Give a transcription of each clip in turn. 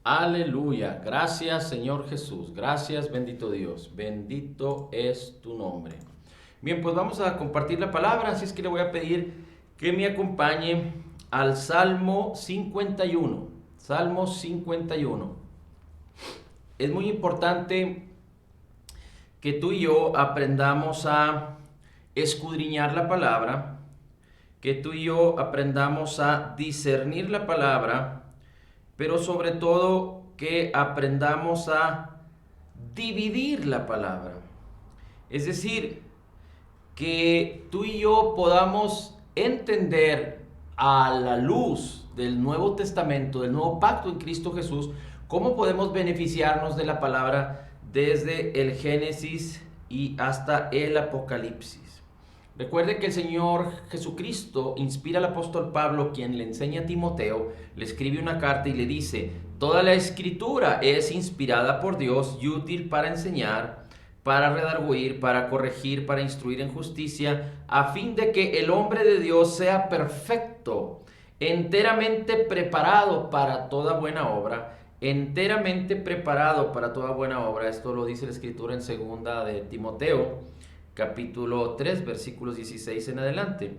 Aleluya. Gracias, Señor Jesús. Gracias, bendito Dios. Bendito es tu nombre. Bien, pues vamos a compartir la palabra, así es que le voy a pedir que me acompañe al Salmo 51. Salmo 51. Es muy importante que tú y yo aprendamos a escudriñar la palabra, que tú y yo aprendamos a discernir la palabra, pero sobre todo que aprendamos a dividir la palabra. Es decir, que tú y yo podamos entender a la luz del Nuevo Testamento, del Nuevo Pacto en Cristo Jesús, cómo podemos beneficiarnos de la palabra desde el Génesis y hasta el Apocalipsis. Recuerde que el Señor Jesucristo inspira al apóstol Pablo, quien le enseña a Timoteo, le escribe una carta y le dice: toda la escritura es inspirada por Dios y útil para enseñar, para redarguir, para corregir, para instruir en justicia, a fin de que el hombre de Dios sea perfecto, enteramente preparado para toda buena obra. Enteramente preparado para toda buena obra. Esto lo dice la escritura en segunda de Timoteo, capítulo 3, versículos 16 en adelante.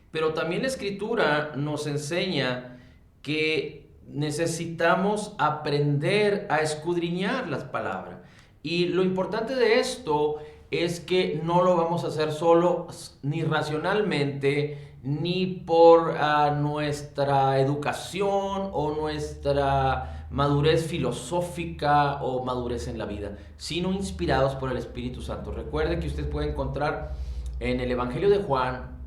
Pero también la escritura nos enseña que necesitamos aprender a escudriñar las palabras. Y lo importante de esto es que no lo vamos a hacer solo ni racionalmente, ni por nuestra educación o nuestra madurez filosófica o madurez en la vida, sino inspirados por el Espíritu Santo. Recuerde que usted puede encontrar en el Evangelio de Juan,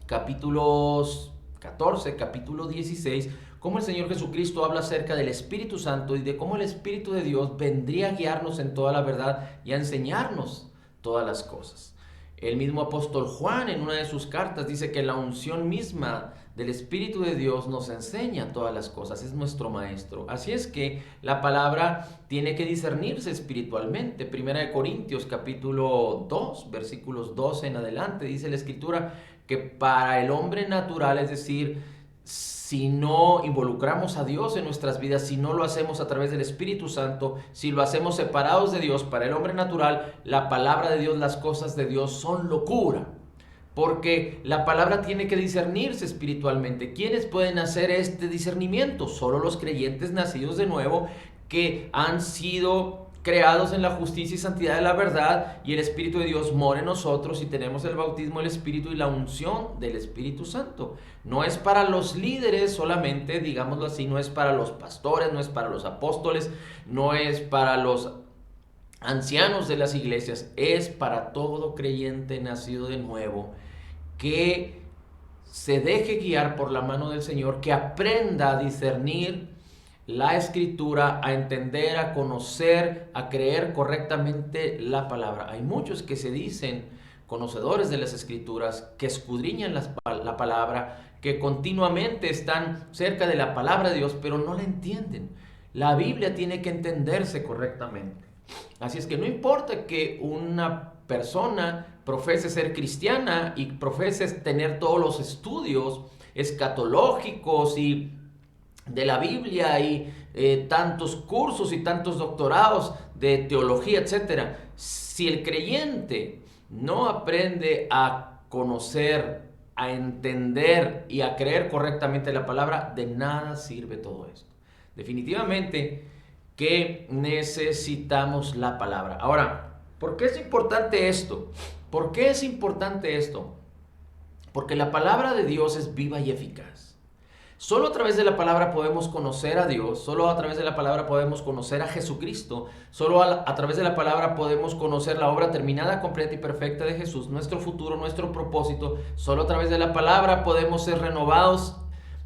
capítulos 14, capítulo 16, cómo el Señor Jesucristo habla acerca del Espíritu Santo y de cómo el Espíritu de Dios vendría a guiarnos en toda la verdad y a enseñarnos todas las cosas. El mismo apóstol Juan en una de sus cartas dice que la unción misma del Espíritu de Dios nos enseña todas las cosas, es nuestro maestro. Así es que la palabra tiene que discernirse espiritualmente. Primera de Corintios capítulo 2, versículos 12 en adelante, dice la escritura que para el hombre natural, es decir, si no involucramos a Dios en nuestras vidas, si no lo hacemos a través del Espíritu Santo, si lo hacemos separados de Dios, para el hombre natural, la palabra de Dios, las cosas de Dios son locura. Porque la palabra tiene que discernirse espiritualmente. ¿Quiénes pueden hacer este discernimiento? Solo los creyentes nacidos de nuevo, que han sido creados en la justicia y santidad de la verdad, y el Espíritu de Dios mora en nosotros y tenemos el bautismo del Espíritu y la unción del Espíritu Santo. No es para los líderes solamente, digámoslo así, no es para los pastores, no es para los apóstoles, no es para los ancianos de las iglesias, es para todo creyente nacido de nuevo que se deje guiar por la mano del Señor, que aprenda a discernir la escritura, a entender, a conocer, a creer correctamente la palabra. Hay muchos que se dicen conocedores de las escrituras, que escudriñan la palabra, que continuamente están cerca de la palabra de Dios, pero no la entienden. La Biblia tiene que entenderse correctamente. Así es que no importa que una persona profese ser cristiana y profese tener todos los estudios escatológicos y de la Biblia y tantos cursos y tantos doctorados de teología, etcétera. Si el creyente no aprende a conocer, a entender y a creer correctamente la palabra, de nada sirve todo esto. Definitivamente que necesitamos la palabra. Ahora, ¿por qué es importante esto? ¿Por qué es importante esto? Porque la palabra de Dios es viva y eficaz. Solo a través de la palabra podemos conocer a Dios, solo a través de la palabra podemos conocer a Jesucristo, solo a través de la palabra podemos conocer la obra terminada, completa y perfecta de Jesús, nuestro futuro, nuestro propósito. Solo a través de la palabra podemos ser renovados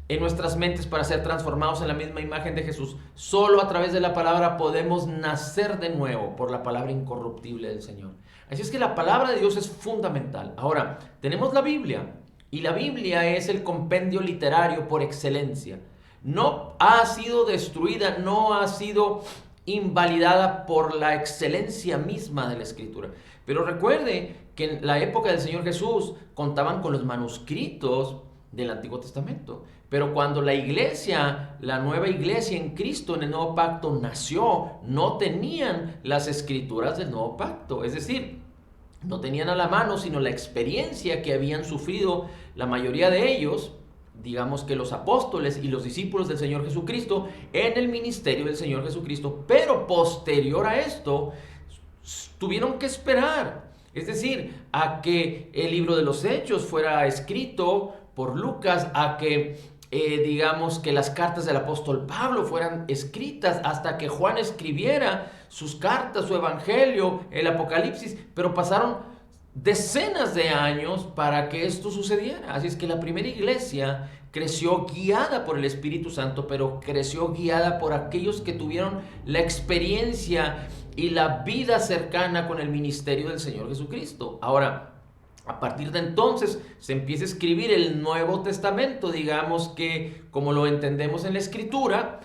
en nuestras mentes para ser transformados en la misma imagen de Jesús. Solo a través de la palabra podemos nacer de nuevo por la palabra incorruptible del Señor. Así es que la palabra de Dios es fundamental. Ahora, tenemos la Biblia. Y la Biblia es el compendio literario por excelencia. No ha sido destruida, no ha sido invalidada por la excelencia misma de la Escritura. Pero recuerde que en la época del Señor Jesús contaban con los manuscritos del Antiguo Testamento. Pero cuando la iglesia, la nueva iglesia en Cristo, en el nuevo pacto nació, no tenían las escrituras del nuevo pacto. Es decir, no tenían a la mano sino la experiencia que habían sufrido la mayoría de ellos, digamos que los apóstoles y los discípulos del Señor Jesucristo, en el ministerio del Señor Jesucristo. Pero posterior a esto, tuvieron que esperar. Es decir, a que el libro de los Hechos fuera escrito por Lucas, a que digamos que las cartas del apóstol Pablo fueran escritas, hasta que Juan escribiera sus cartas, su evangelio, el Apocalipsis, pero pasaron decenas de años para que esto sucediera. Así es que la primera iglesia creció guiada por el Espíritu Santo, pero creció guiada por aquellos que tuvieron la experiencia y la vida cercana con el ministerio del Señor Jesucristo. Ahora, a partir de entonces se empieza a escribir el Nuevo Testamento, digamos que como lo entendemos en la Escritura,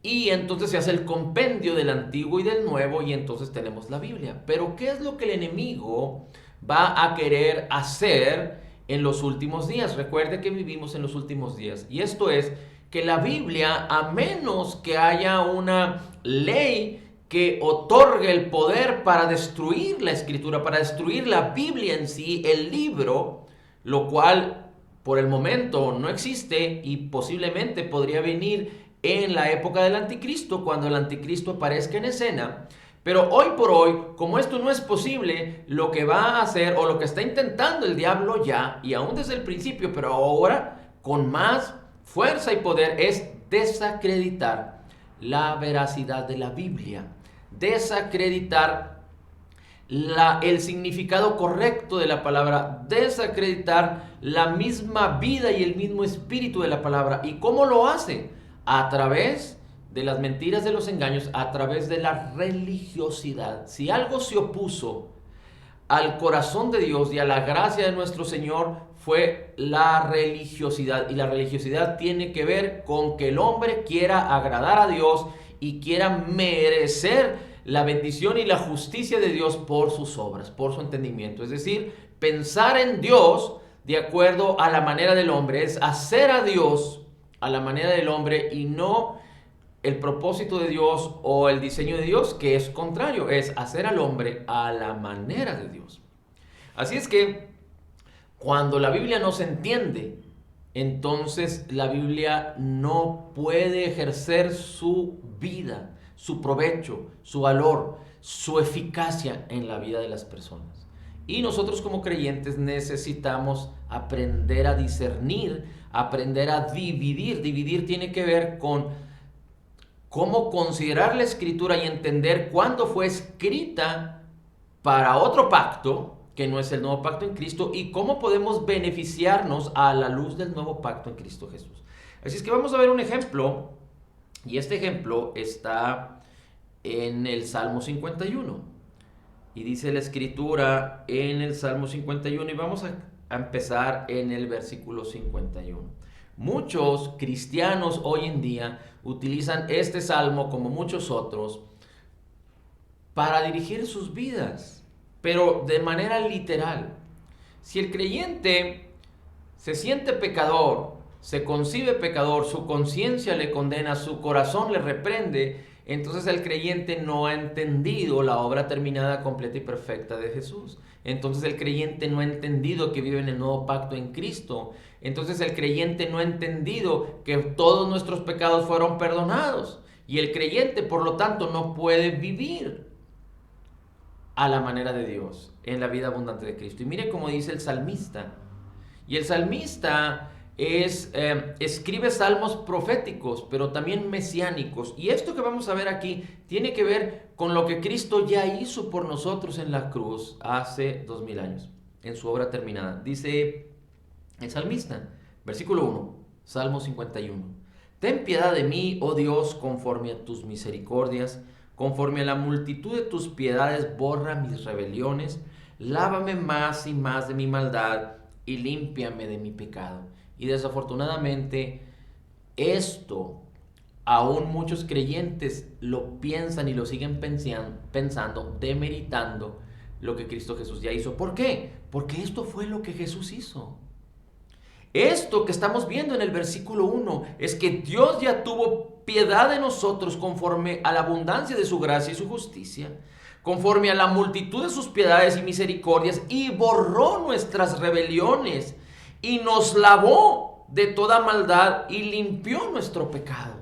y entonces se hace el compendio del Antiguo y del Nuevo, y entonces tenemos la Biblia. Pero ¿qué es lo que el enemigo va a querer hacer en los últimos días? Recuerde que vivimos en los últimos días, y esto es que la Biblia, a menos que haya una ley que otorgue el poder para destruir la escritura, para destruir la Biblia en sí, el libro, lo cual por el momento no existe y posiblemente podría venir en la época del anticristo, cuando el anticristo aparezca en escena. Pero hoy por hoy, como esto no es posible, lo que va a hacer o lo que está intentando el diablo ya, y aún desde el principio, pero ahora con más fuerza y poder, es desacreditar la veracidad de la Biblia, desacreditar el significado correcto de la palabra, desacreditar la misma vida y el mismo espíritu de la palabra. ¿Y cómo lo hace? A través de las mentiras, de los engaños, a través de la religiosidad. Si algo se opuso al corazón de Dios y a la gracia de nuestro Señor, fue la religiosidad. Y la religiosidad tiene que ver con que el hombre quiera agradar a Dios y quiera merecer la bendición y la justicia de Dios por sus obras, por su entendimiento. Es decir, pensar en Dios de acuerdo a la manera del hombre, es hacer a Dios a la manera del hombre y no el propósito de Dios o el diseño de Dios, que es contrario, es hacer al hombre a la manera de Dios. Así es que cuando la Biblia no se entiende, entonces la Biblia no puede ejercer su vida, su provecho, su valor, su eficacia en la vida de las personas. Y nosotros como creyentes necesitamos aprender a discernir, aprender a dividir. Dividir tiene que ver con cómo considerar la Escritura y entender cuándo fue escrita para otro pacto, que no es el nuevo pacto en Cristo, y cómo podemos beneficiarnos a la luz del nuevo pacto en Cristo Jesús. Así es que vamos a ver un ejemplo, y este ejemplo está en el Salmo 51. Y dice la Escritura en el Salmo 51, y vamos a empezar en el versículo 51. Muchos cristianos hoy en día utilizan este salmo, como muchos otros, para dirigir sus vidas, pero de manera literal. Si el creyente se siente pecador, se concibe pecador, su conciencia le condena, su corazón le reprende, entonces el creyente no ha entendido la obra terminada, completa y perfecta de Jesús. Entonces el creyente no ha entendido que vive en el nuevo pacto en Cristo. Entonces el creyente no ha entendido que todos nuestros pecados fueron perdonados. Y el creyente, por lo tanto, no puede vivir a la manera de Dios en la vida abundante de Cristo. Y mire cómo dice el salmista. Y el salmista escribe salmos proféticos, pero también mesiánicos. Y esto que vamos a ver aquí tiene que ver con lo que Cristo ya hizo por nosotros en la cruz hace 2000 años, en su obra terminada. Dice el salmista, versículo 1, Salmo 51. Ten piedad de mí, oh Dios, conforme a tus misericordias, conforme a la multitud de tus piedades, borra mis rebeliones, lávame más y más de mi maldad y límpiame de mi pecado. Y desafortunadamente esto aún muchos creyentes lo piensan y lo siguen pensando, demeritando lo que Cristo Jesús ya hizo. ¿Por qué? Porque esto fue lo que Jesús hizo. Esto que estamos viendo en el versículo 1 es que Dios ya tuvo piedad de nosotros conforme a la abundancia de su gracia y su justicia, conforme a la multitud de sus piedades y misericordias, y borró nuestras rebeliones y nos lavó de toda maldad y limpió nuestro pecado.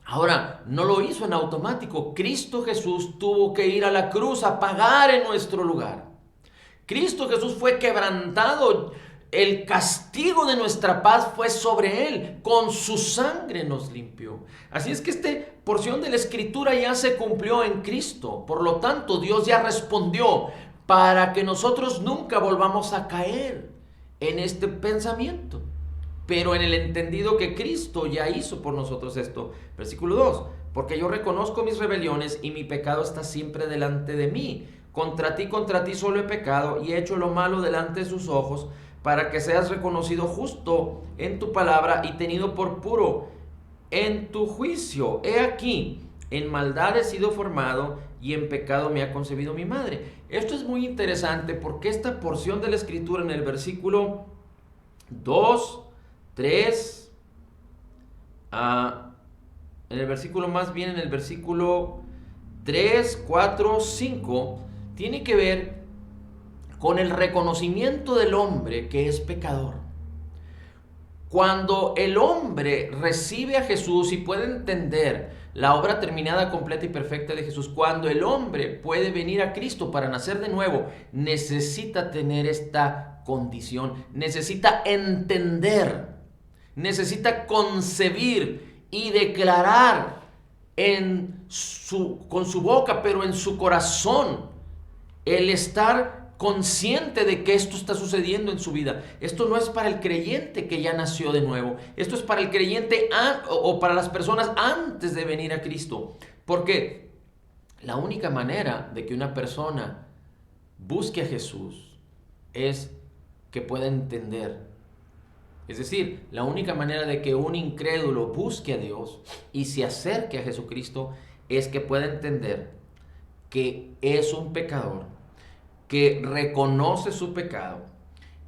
Ahora, no lo hizo en automático. Cristo Jesús tuvo que ir a la cruz a pagar en nuestro lugar. Cristo Jesús fue quebrantado. El castigo de nuestra paz fue sobre Él. Con su sangre nos limpió. Así es que esta porción de la Escritura ya se cumplió en Cristo. Por lo tanto, Dios ya respondió para que nosotros nunca volvamos a caer en este pensamiento. Pero en el entendido que Cristo ya hizo por nosotros esto. Versículo 2. Porque yo reconozco mis rebeliones y mi pecado está siempre delante de mí. Contra ti solo he pecado y he hecho lo malo delante de sus ojos, para que seas reconocido justo en tu palabra y tenido por puro en tu juicio. He aquí, en maldad he sido formado y en pecado me ha concebido mi madre. Esto es muy interesante porque esta porción de la Escritura en el versículo 2, 3, en el versículo más bien en el versículo 3, 4, 5, tiene que ver con el reconocimiento del hombre que es pecador. Cuando el hombre recibe a Jesús y puede entender la obra terminada, completa y perfecta de Jesús, cuando el hombre puede venir a Cristo para nacer de nuevo, necesita tener esta condición, necesita entender, necesita concebir y declarar con su boca, pero en su corazón, el estar consciente de que esto está sucediendo en su vida. Esto no es para el creyente que ya nació de nuevo. Esto es para el creyente o para las personas antes de venir a Cristo. Porque la única manera de que una persona busque a Jesús es que pueda entender. Es decir, la única manera de que un incrédulo busque a Dios y se acerque a Jesucristo es que pueda entender que es un pecador, que reconoce su pecado,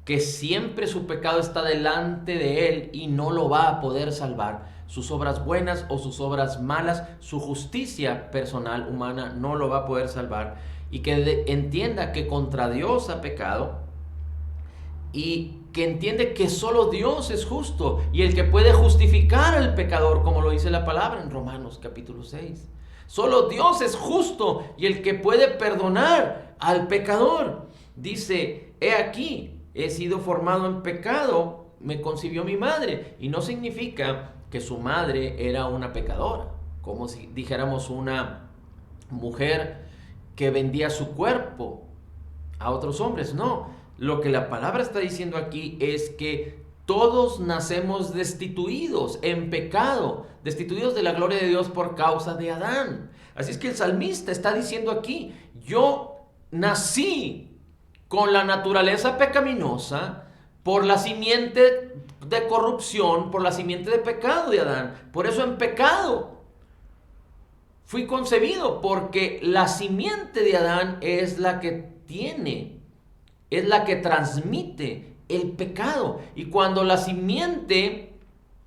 que siempre su pecado está delante de él y no lo va a poder salvar. Sus obras buenas o sus obras malas, su justicia personal humana no lo va a poder salvar, y que entienda que contra Dios ha pecado y que entiende que solo Dios es justo y el que puede justificar al pecador, como lo dice la palabra en Romanos capítulo 6. Solo Dios es justo y el que puede perdonar al pecador. Dice, he aquí, he sido formado en pecado, me concibió mi madre. Y no significa que su madre era una pecadora, como si dijéramos una mujer que vendía su cuerpo a otros hombres. No, lo que la palabra está diciendo aquí es que todos nacemos destituidos en pecado, destituidos de la gloria de Dios por causa de Adán. Así es que el salmista está diciendo aquí, yo nací con la naturaleza pecaminosa por la simiente de corrupción, por la simiente de pecado de Adán. Por eso en pecado fui concebido, porque la simiente de Adán es la que es la que transmite el pecado. Y cuando la simiente,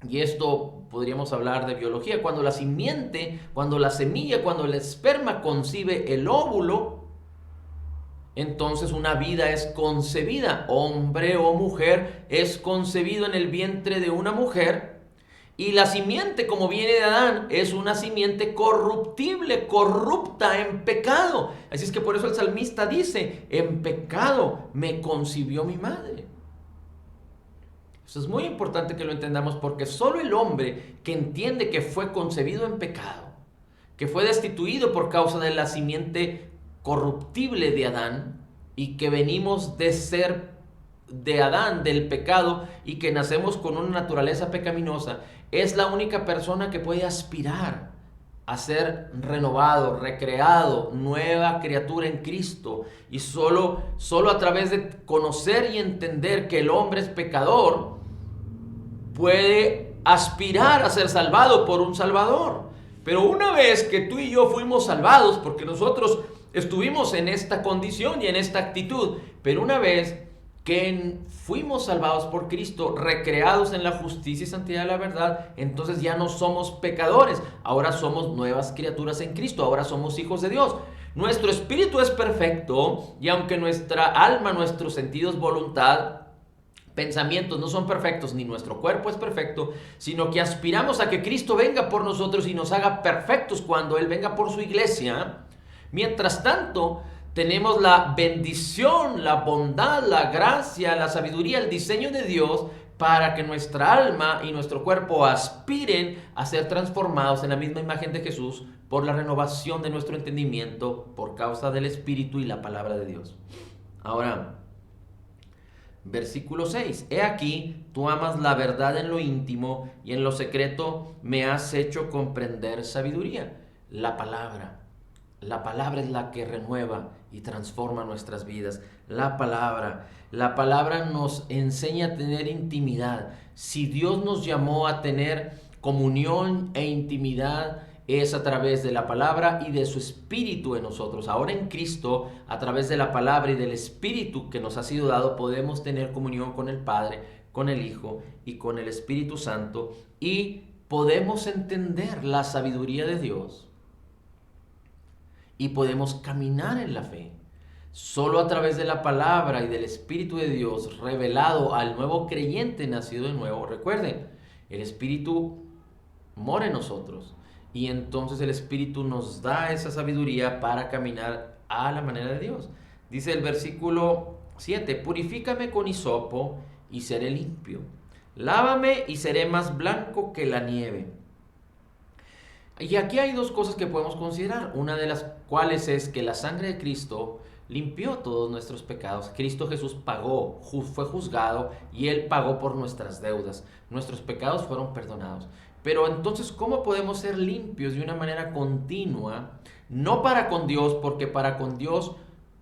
y esto podríamos hablar de biología, cuando la simiente, cuando la semilla, cuando el esperma concibe el óvulo, entonces una vida es concebida. Hombre o mujer es concebido en el vientre de una mujer. Y la simiente, como viene de Adán, es una simiente corruptible, corrupta en pecado. Así es que por eso el salmista dice, en pecado me concibió mi madre. Eso es muy importante que lo entendamos, porque solo el hombre que entiende que fue concebido en pecado, que fue destituido por causa de la simiente corruptible de Adán, y que venimos de ser de Adán, del pecado, y que nacemos con una naturaleza pecaminosa, es la única persona que puede aspirar a ser renovado, recreado, nueva criatura en Cristo. Y solo a través de conocer y entender que el hombre es pecador, puede aspirar a ser salvado por un Salvador. Pero una vez que tú y yo fuimos salvados, porque nosotros estuvimos en esta condición y en esta actitud, pero una vez que fuimos salvados por Cristo, recreados en la justicia y santidad de la verdad, entonces ya no somos pecadores, ahora somos nuevas criaturas en Cristo, ahora somos hijos de Dios. Nuestro espíritu es perfecto y aunque nuestra alma, nuestros sentidos, voluntad, pensamientos no son perfectos, ni nuestro cuerpo es perfecto, sino que aspiramos a que Cristo venga por nosotros y nos haga perfectos cuando Él venga por su iglesia. Mientras tanto, tenemos la bendición, la bondad, la gracia, la sabiduría, el diseño de Dios para que nuestra alma y nuestro cuerpo aspiren a ser transformados en la misma imagen de Jesús por la renovación de nuestro entendimiento por causa del Espíritu y la palabra de Dios. Ahora, versículo 6. He aquí, tú amas la verdad en lo íntimo y en lo secreto me has hecho comprender sabiduría. La palabra es la que renueva y transforma nuestras vidas. La palabra nos enseña a tener intimidad. Si Dios nos llamó a tener comunión e intimidad, es a través de la palabra y de su Espíritu en nosotros. Ahora en Cristo, a través de la palabra y del Espíritu que nos ha sido dado, podemos tener comunión con el Padre, con el Hijo y con el Espíritu Santo, y podemos entender la sabiduría de Dios y podemos caminar en la fe. Solo a través de la palabra y del Espíritu de Dios revelado al nuevo creyente nacido de nuevo. Recuerden, el Espíritu mora en nosotros y entonces el Espíritu nos da esa sabiduría para caminar a la manera de Dios. Dice el versículo 7, purifícame con hisopo y seré limpio. Lávame y seré más blanco que la nieve. Y aquí hay dos cosas que podemos considerar, una de las cuales es que la sangre de Cristo limpió todos nuestros pecados. Cristo Jesús pagó, fue juzgado y Él pagó por nuestras deudas. Nuestros pecados fueron perdonados. Pero entonces, ¿cómo podemos ser limpios de una manera continua? No para con Dios, porque para con Dios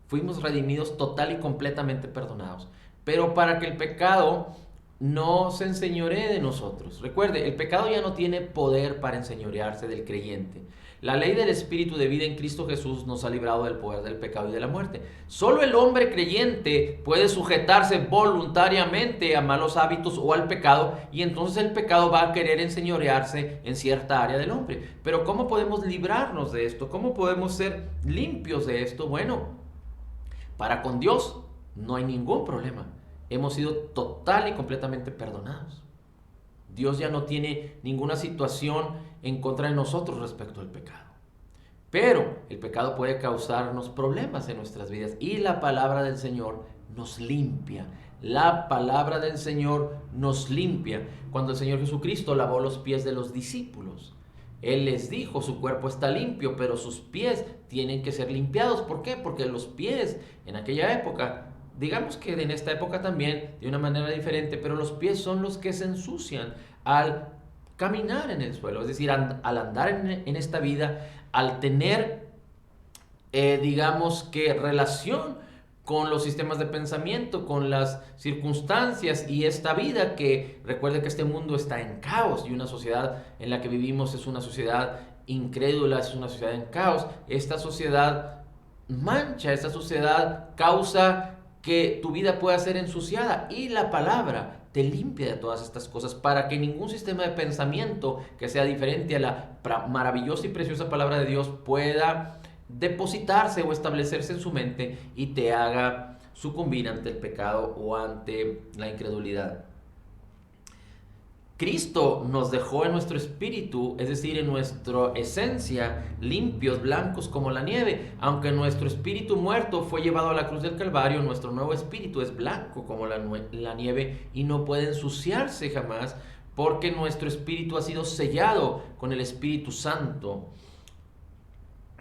fuimos redimidos total y completamente perdonados. Pero para que el pecado no se enseñoree de nosotros. Recuerde, el pecado ya no tiene poder para enseñorearse del creyente. La ley del Espíritu de vida en Cristo Jesús nos ha librado del poder del pecado y de la muerte. Solo el hombre creyente puede sujetarse voluntariamente a malos hábitos o al pecado, y entonces el pecado va a querer enseñorearse en cierta área del hombre. Pero ¿cómo podemos librarnos de esto? ¿Cómo podemos ser limpios de esto? Bueno, para con Dios no hay ningún problema. Hemos sido total y completamente perdonados. Dios ya no tiene ninguna situación en contra de nosotros respecto al pecado. Pero el pecado puede causarnos problemas en nuestras vidas y la palabra del Señor nos limpia. La palabra del Señor nos limpia. Cuando el Señor Jesucristo lavó los pies de los discípulos, Él les dijo, su cuerpo está limpio, pero sus pies tienen que ser limpiados. ¿Por qué? Porque los pies en aquella época, digamos que en esta época también, de una manera diferente, pero los pies son los que se ensucian al caminar en el suelo, es decir, al andar en esta vida, al tener, digamos que relación con los sistemas de pensamiento, con las circunstancias y esta vida que, recuerde que este mundo está en caos y una sociedad en la que vivimos es una sociedad incrédula, es una sociedad en caos. Esta sociedad mancha, esta sociedad causa que tu vida pueda ser ensuciada y la palabra te limpia de todas estas cosas para que ningún sistema de pensamiento que sea diferente a la maravillosa y preciosa palabra de Dios pueda depositarse o establecerse en su mente y te haga sucumbir ante el pecado o ante la incredulidad. Cristo nos dejó en nuestro espíritu, es decir, en nuestra esencia, limpios, blancos como la nieve. Aunque nuestro espíritu muerto fue llevado a la cruz del Calvario, nuestro nuevo espíritu es blanco como la nieve y no puede ensuciarse jamás, porque nuestro espíritu ha sido sellado con el Espíritu Santo.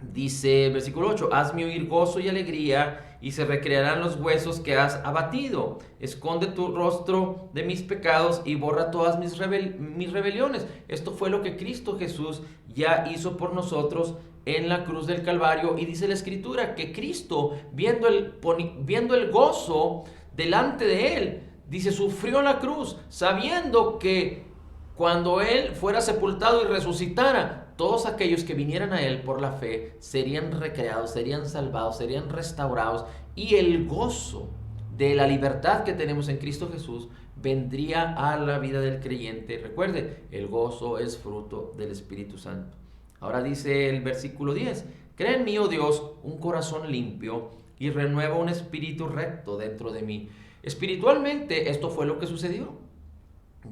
Dice versículo 8, hazme oír gozo y alegría, y se recrearán los huesos que has abatido. Esconde tu rostro de mis pecados y borra todas mis rebeliones. Esto fue lo que Cristo Jesús ya hizo por nosotros en la cruz del Calvario. Y dice la Escritura que Cristo, viendo el gozo delante de Él, dice, sufrió la cruz, sabiendo que cuando Él fuera sepultado y resucitara, todos aquellos que vinieran a Él por la fe serían recreados, serían salvados, serían restaurados, y el gozo de la libertad que tenemos en Cristo Jesús vendría a la vida del creyente. Recuerde, el gozo es fruto del Espíritu Santo. Ahora dice el versículo 10, crea en mí, oh Dios, un corazón limpio y renueva un espíritu recto dentro de mí. Espiritualmente esto fue lo que sucedió.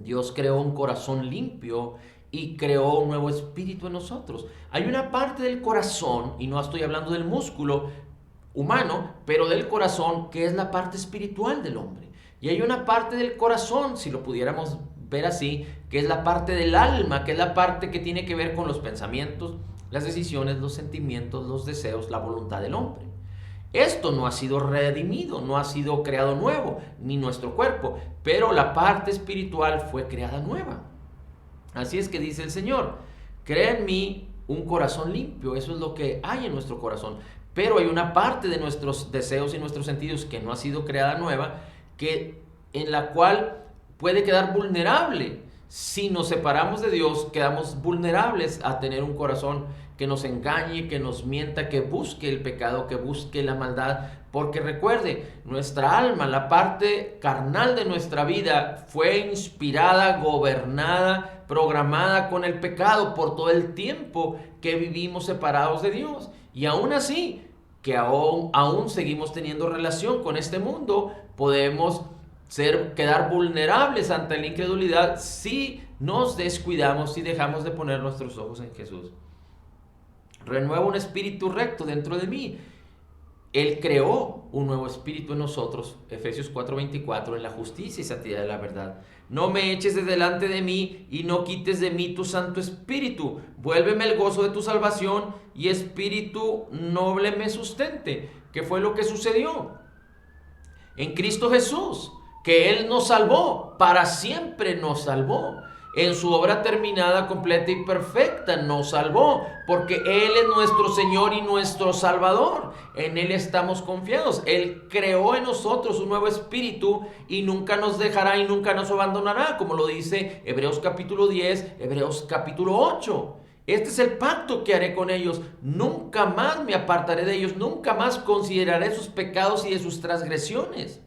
Dios creó un corazón limpio y creó un nuevo espíritu en nosotros. Hay una parte del corazón, y no estoy hablando del músculo humano, pero del corazón, que es la parte espiritual del hombre. Y hay una parte del corazón, si lo pudiéramos ver así, que es la parte del alma, que es la parte que tiene que ver con los pensamientos, las decisiones, los sentimientos, los deseos, la voluntad del hombre. Esto no ha sido redimido, no ha sido creado nuevo, ni nuestro cuerpo, pero la parte espiritual fue creada nueva. Así es que dice el Señor, crea en mí un corazón limpio. Eso es lo que hay en nuestro corazón. Pero hay una parte de nuestros deseos y nuestros sentidos que no ha sido creada nueva, en la cual puede quedar vulnerable. Si nos separamos de Dios, quedamos vulnerables a tener un corazón que nos engañe, que nos mienta, que busque el pecado, que busque la maldad. Porque recuerde, nuestra alma, la parte carnal de nuestra vida, fue inspirada, gobernada, programada con el pecado por todo el tiempo que vivimos separados de Dios. Y aún así, que aún seguimos teniendo relación con este mundo, podemos quedar vulnerables ante la incredulidad si nos descuidamos, si dejamos de poner nuestros ojos en Jesús. Renueva un espíritu recto dentro de mí. Él creó un nuevo espíritu en nosotros, Efesios 4:24, en la justicia y santidad de la verdad. No me eches de delante de mí y no quites de mí tu Santo Espíritu. Vuélveme el gozo de tu salvación y espíritu noble me sustente. ¿Qué fue lo que sucedió? En Cristo Jesús, que Él nos salvó, para siempre nos salvó. En su obra terminada, completa y perfecta nos salvó, porque Él es nuestro Señor y nuestro Salvador. En Él estamos confiados. Él creó en nosotros un nuevo espíritu y nunca nos dejará y nunca nos abandonará, como lo dice Hebreos capítulo 10, Hebreos capítulo 8. Este es el pacto que haré con ellos. Nunca más me apartaré de ellos, nunca más consideraré sus pecados y de sus transgresiones.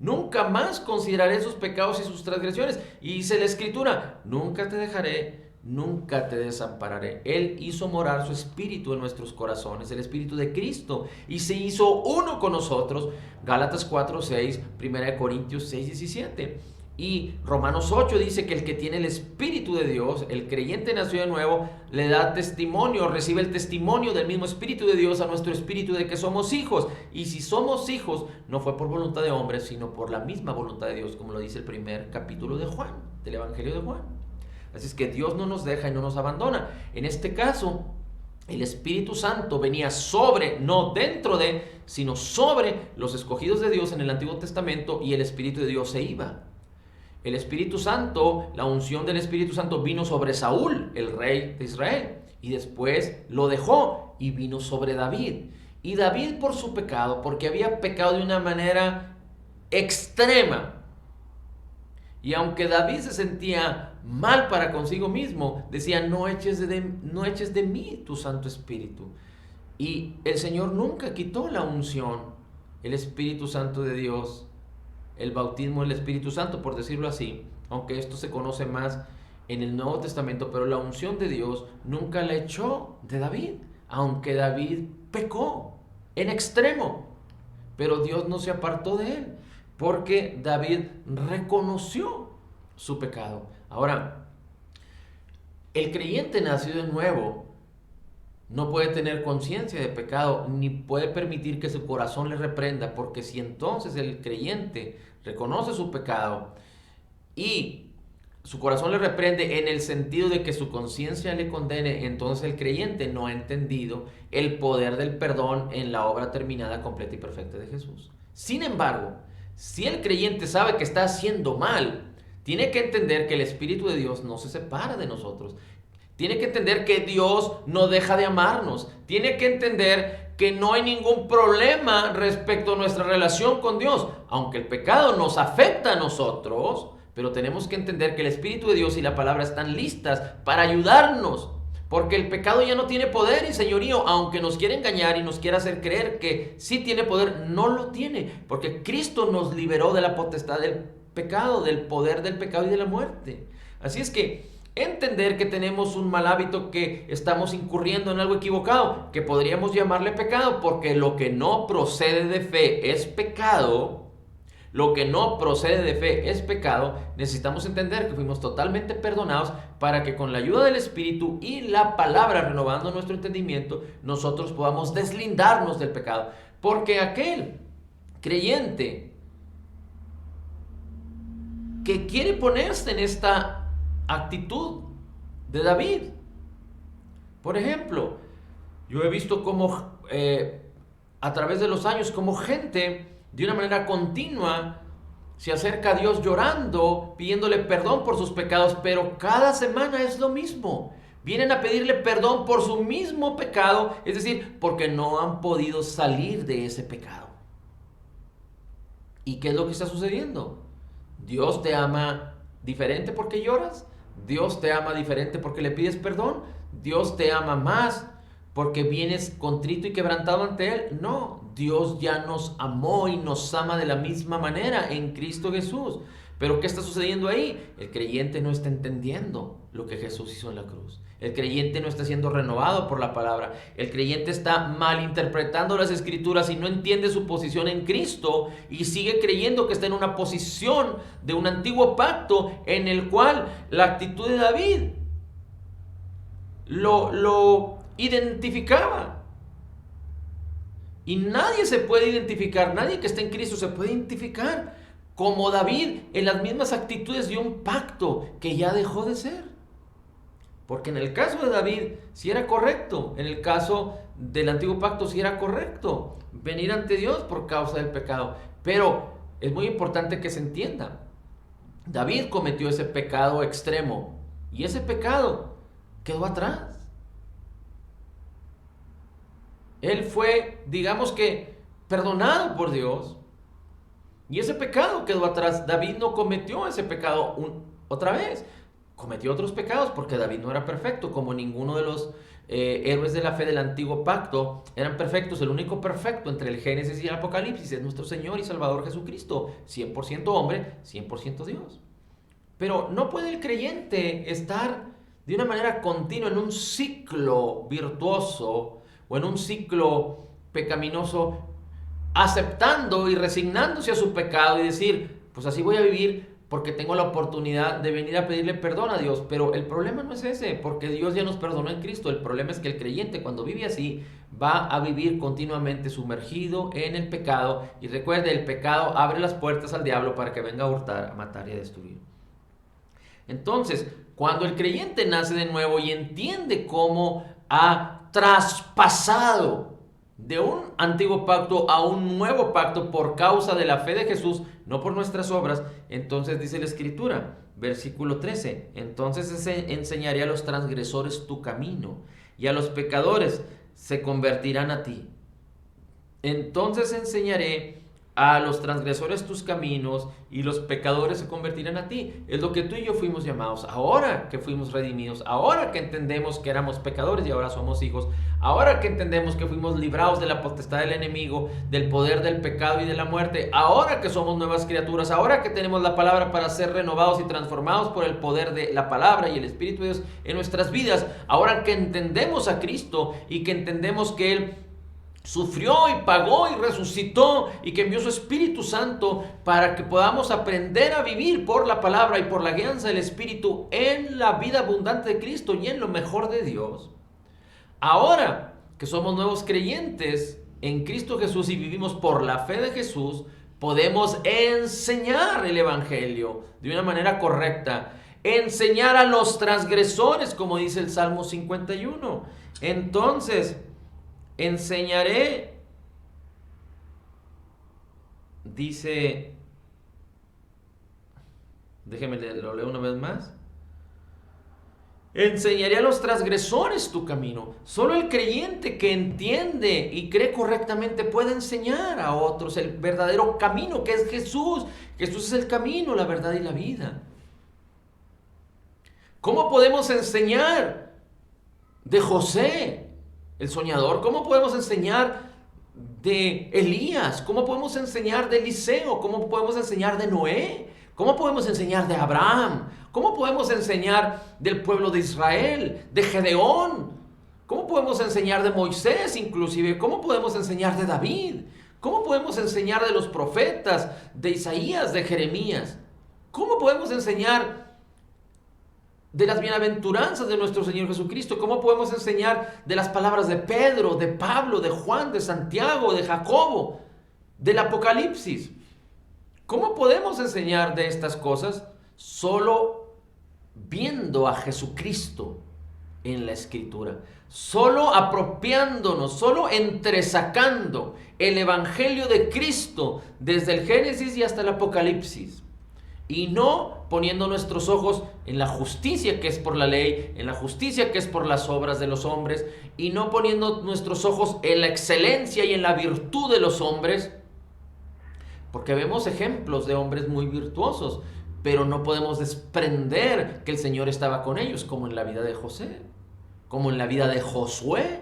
Nunca más consideraré sus pecados y sus transgresiones. Y dice la Escritura, nunca te dejaré, nunca te desampararé. Él hizo morar su espíritu en nuestros corazones, el espíritu de Cristo, y se hizo uno con nosotros. Gálatas 4:6, 1 Corintios 6:17. Y Romanos 8 dice que el que tiene el Espíritu de Dios, el creyente nació de nuevo, le da testimonio, recibe el testimonio del mismo Espíritu de Dios a nuestro espíritu de que somos hijos. Y si somos hijos, no fue por voluntad de hombres, sino por la misma voluntad de Dios, como lo dice el primer capítulo de Juan, del Evangelio de Juan. Así es que Dios no nos deja y no nos abandona. En este caso, el Espíritu Santo venía sobre, no dentro de, sino sobre los escogidos de Dios en el Antiguo Testamento, y el Espíritu de Dios se iba. El Espíritu Santo, la unción del Espíritu Santo vino sobre Saúl, el rey de Israel, y después lo dejó y vino sobre David. Y David, por su pecado, porque había pecado de una manera extrema, y aunque David se sentía mal para consigo mismo, decía, no eches de mí tu Santo Espíritu. Y el Señor nunca quitó la unción, el Espíritu Santo de Dios, el bautismo del Espíritu Santo, por decirlo así, aunque esto se conoce más en el Nuevo Testamento, pero la unción de Dios nunca la echó de David, aunque David pecó en extremo, pero Dios no se apartó de él, porque David reconoció su pecado. Ahora, el creyente nacido de nuevo no puede tener conciencia de pecado, ni puede permitir que su corazón le reprenda, porque si entonces el creyente reconoce su pecado y su corazón le reprende en el sentido de que su conciencia le condene, entonces el creyente no ha entendido el poder del perdón en la obra terminada, completa y perfecta de Jesús. Sin embargo, si el creyente sabe que está haciendo mal, tiene que entender que el Espíritu de Dios no se separa de nosotros. Tiene que entender que Dios no deja de amarnos. Tiene que entender que no hay ningún problema respecto a nuestra relación con Dios. Aunque el pecado nos afecta a nosotros, pero tenemos que entender que el Espíritu de Dios y la palabra están listas para ayudarnos, Porque el pecado ya no tiene poder y señorío, aunque nos quiere engañar y nos quiera hacer creer que sí tiene poder, no lo tiene. Porque Cristo nos liberó de la potestad del pecado, del poder del pecado y de la muerte. Así es que entender que tenemos un mal hábito, que estamos incurriendo en algo equivocado, que podríamos llamarle pecado, porque lo que no procede de fe es pecado. Lo que no procede de fe es pecado. Necesitamos entender que fuimos totalmente perdonados para que con la ayuda del Espíritu y la palabra renovando nuestro entendimiento, nosotros podamos deslindarnos del pecado. Porque aquel creyente que quiere ponerse en esta actitud de David, por ejemplo, yo he visto como a través de los años como gente de una manera continua se acerca a Dios llorando, pidiéndole perdón por sus pecados, pero cada semana es lo mismo. Vienen a pedirle perdón por su mismo pecado, es decir, porque no han podido salir de ese pecado. ¿Y qué es lo que está sucediendo? Dios te ama diferente porque lloras. Dios te ama diferente porque le pides perdón. Dios te ama más porque vienes contrito y quebrantado ante Él. No, Dios ya nos amó y nos ama de la misma manera en Cristo Jesús. Pero ¿qué está sucediendo ahí? El creyente no está entendiendo lo que Jesús hizo en la cruz. El creyente no está siendo renovado por la palabra. El creyente está malinterpretando las escrituras y no entiende su posición en Cristo y sigue creyendo que está en una posición de un antiguo pacto en el cual la actitud de David lo identificaba. Y nadie se puede identificar, nadie que esté en Cristo se puede identificar como David en las mismas actitudes de un pacto que ya dejó de ser. Porque en el caso de David sí era correcto, en el caso del antiguo pacto sí era correcto venir ante Dios por causa del pecado. Pero es muy importante que se entienda, David cometió ese pecado extremo y ese pecado quedó atrás. Él fue, digamos que, perdonado por Dios. Y ese pecado quedó atrás. David no cometió ese pecado otra vez. Cometió otros pecados porque David no era perfecto, como ninguno de los héroes de la fe del antiguo pacto eran perfectos. El único perfecto entre el Génesis y el Apocalipsis es nuestro Señor y Salvador Jesucristo, 100% hombre, 100% Dios. Pero no puede el creyente estar de una manera continua en un ciclo virtuoso o en un ciclo pecaminoso, aceptando y resignándose a su pecado y decir, pues así voy a vivir porque tengo la oportunidad de venir a pedirle perdón a Dios. Pero el problema no es ese, porque Dios ya nos perdonó en Cristo. El problema es que el creyente, cuando vive así, va a vivir continuamente sumergido en el pecado. Y recuerde, el pecado abre las puertas al diablo para que venga a hurtar, a matar y a destruir. Entonces, cuando el creyente nace de nuevo y entiende cómo ha traspasado de un antiguo pacto a un nuevo pacto por causa de la fe de Jesús, no por nuestras obras, entonces dice la Escritura, versículo 13, entonces enseñaré a los transgresores tu camino y a los pecadores se convertirán a ti. Entonces enseñaré a los transgresores tus caminos y los pecadores se convertirán a ti. Es lo que tú y yo fuimos llamados. Ahora que fuimos redimidos, ahora que entendemos que éramos pecadores y ahora somos hijos, ahora que entendemos que fuimos librados de la potestad del enemigo, del poder del pecado y de la muerte, ahora que somos nuevas criaturas, ahora que tenemos la palabra para ser renovados y transformados por el poder de la palabra y el Espíritu de Dios en nuestras vidas, ahora que entendemos a Cristo y que entendemos que Él sufrió y pagó y resucitó y que envió su Espíritu Santo para que podamos aprender a vivir por la palabra y por la guianza del Espíritu en la vida abundante de Cristo y en lo mejor de Dios. Ahora que somos nuevos creyentes en Cristo Jesús y vivimos por la fe de Jesús, podemos enseñar el Evangelio de una manera correcta, enseñar a los transgresores, como dice el Salmo 51. Entonces, enseñaré, dice, déjeme lo leo una vez más. Enseñaré a los transgresores tu camino. Solo el creyente que entiende y cree correctamente puede enseñar a otros el verdadero camino que es Jesús. Jesús es el camino, la verdad y la vida. ¿Cómo podemos enseñar de José, el soñador? ¿Cómo podemos enseñar de Elías? ¿Cómo podemos enseñar de Eliseo? ¿Cómo podemos enseñar de Noé? ¿Cómo podemos enseñar de Abraham? ¿Cómo podemos enseñar del pueblo de Israel, de Gedeón? ¿Cómo podemos enseñar de Moisés inclusive? ¿Cómo podemos enseñar de David? ¿Cómo podemos enseñar de los profetas, de Isaías, de Jeremías? ¿Cómo podemos enseñar de las bienaventuranzas de nuestro Señor Jesucristo? ¿Cómo podemos enseñar de las palabras de Pedro, de Pablo, de Juan, de Santiago, de Jacobo, del Apocalipsis? ¿Cómo podemos enseñar de estas cosas? Solo viendo a Jesucristo en la Escritura, solo apropiándonos, solo entresacando el Evangelio de Cristo desde el Génesis y hasta el Apocalipsis, y no poniendo nuestros ojos en la justicia que es por la ley, en la justicia que es por las obras de los hombres, y no poniendo nuestros ojos en la excelencia y en la virtud de los hombres, porque vemos ejemplos de hombres muy virtuosos, pero no podemos desprender que el Señor estaba con ellos, como en la vida de José, como en la vida de Josué,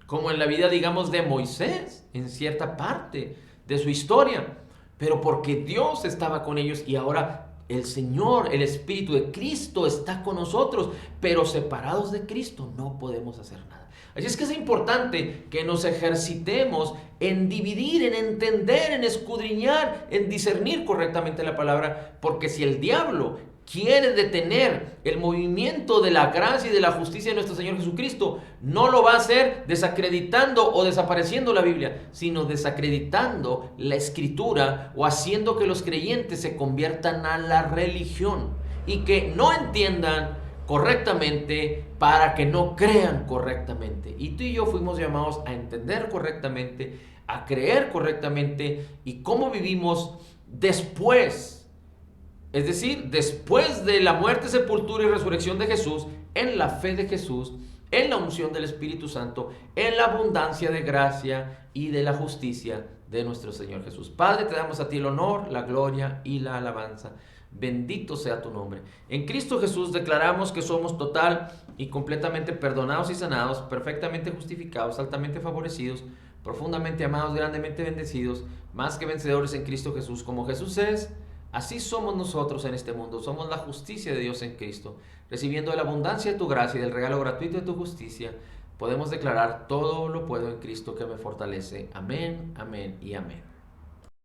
como en la vida, digamos, de Moisés, en cierta parte de su historia. Pero porque Dios estaba con ellos y ahora el Señor, el Espíritu de Cristo está con nosotros, pero separados de Cristo no podemos hacer nada. Así es que es importante que nos ejercitemos en dividir, en entender, en escudriñar, en discernir correctamente la palabra, porque si el diablo quiere detener el movimiento de la gracia y de la justicia de nuestro Señor Jesucristo, no lo va a hacer desacreditando o desapareciendo la Biblia, sino desacreditando la Escritura o haciendo que los creyentes se conviertan a la religión y que no entiendan correctamente para que no crean correctamente. Y tú y yo fuimos llamados a entender correctamente, a creer correctamente y cómo vivimos después. Es decir, después de la muerte, sepultura y resurrección de Jesús, en la fe de Jesús, en la unción del Espíritu Santo, en la abundancia de gracia y de la justicia de nuestro Señor Jesús. Padre, te damos a ti el honor, la gloria y la alabanza. Bendito sea tu nombre. En Cristo Jesús declaramos que somos total y completamente perdonados y sanados, perfectamente justificados, altamente favorecidos, profundamente amados, grandemente bendecidos, más que vencedores en Cristo Jesús. Como Jesús es, así somos nosotros en este mundo. Somos la justicia de Dios en Cristo. Recibiendo de la abundancia de tu gracia y del regalo gratuito de tu justicia, podemos declarar: todo lo puedo en Cristo que me fortalece. Amén, amén y amén.